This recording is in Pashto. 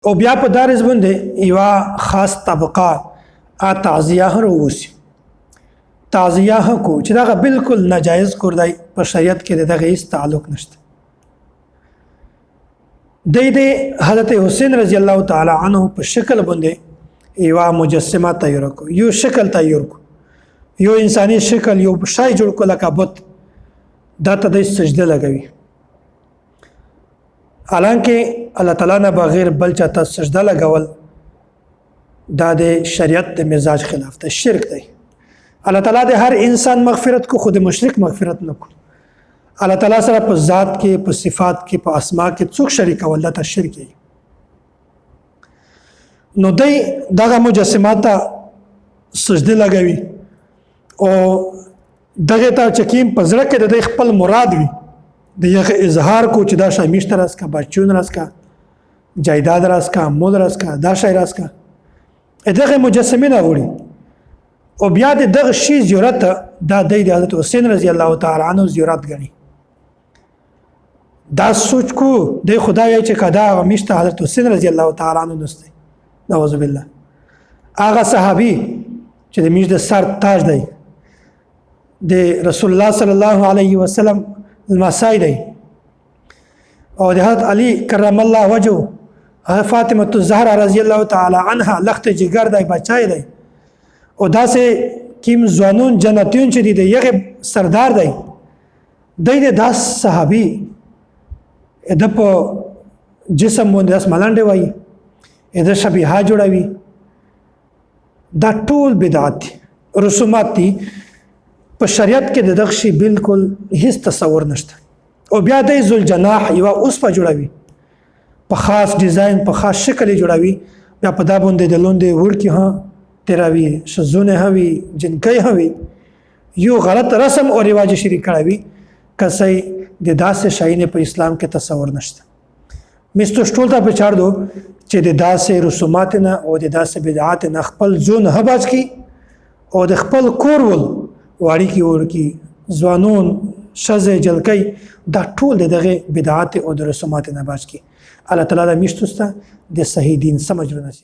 او بیا په دارس باندې یو خاص طبقه تعزیه وروسی تعزیه کو چې دا بالکل ناجایز کور دی په شریعت کې دغه هیڅ تعلق نشته د حضرت حسین رضی الله تعالی عنہ په شکل باندې یو مجسمه تیار کو یو شکل تیار کو یو انساني شکل یو شای جوړ کو لکه بت دا ته د سجده لګوي حالانکه الله تعالی نه بغیر بل چاته سجده لګول دا د شریعت د مزاج خلاف ده شرک دی الله تعالی د هر انسان مغفرت کو خود مشرک مغفرت نه کو الله تعالی سره په ذات کې په صفات کې په اسماء کې څوک شریک ولته ته شرک دی نو دای دغه مجسمات سجده لګوي او دغه ته چکیم په زړه کې د خپل مراد وي د یغ اظهار کو چې دا شای میشته راس کا بچون راس کا جایداد راس کا مول راس کا دا شای راس کا دغه مجسمه نه وړي او بیا دغه شی زیارت دا د حضرت حسین رضی الله تعالی عنہ زیارت غني دا سوچ کو د خدای چې کدا میشته حضرت حسین رضی الله تعالی عنہ نسته نعوذ بالله هغه صحابي چې د میش د سر تاج دی د رسول الله صلی الله علیه وسلم المسای دی او د حضرت علی کرم الله وجهه فاطمه الزهرا رضی الله تعالی عنها لخت جگر دی بچای دی او داسې کیم ځوانون جنتیون چې دی یغه سردار دی د داس صحابي د په جسم باندې اس ملانډه وای د شبیه جوړوي دا ټول بدعت رسومات دي په شریعت کې د دغه شی بالکل هیڅ تصور نشته او بیا د ذل جناح یو اوس په جوړوي په خاص ډیزاین په خاص شکل جوړوي بیا په دا باندې د لوندې ورکی ها تیراوي شزونه هوي جنکۍ هوي یو غلط رسم او رواج شریک کړوي کسي د داسې شاینه په اسلام کې تصور نشته مستو ټول ته په چار دو چې د داسې رسومات نه او د داسې بدعات نه خپل ځون هباج کی او د خپل کور ول واړی کی ورکی ځوانون شزه جلکۍ دا ټول دغه بدعات او د رسومات نه باج کی الله تعالی د میشتوسته د صحیح دین سمجھ ورنشي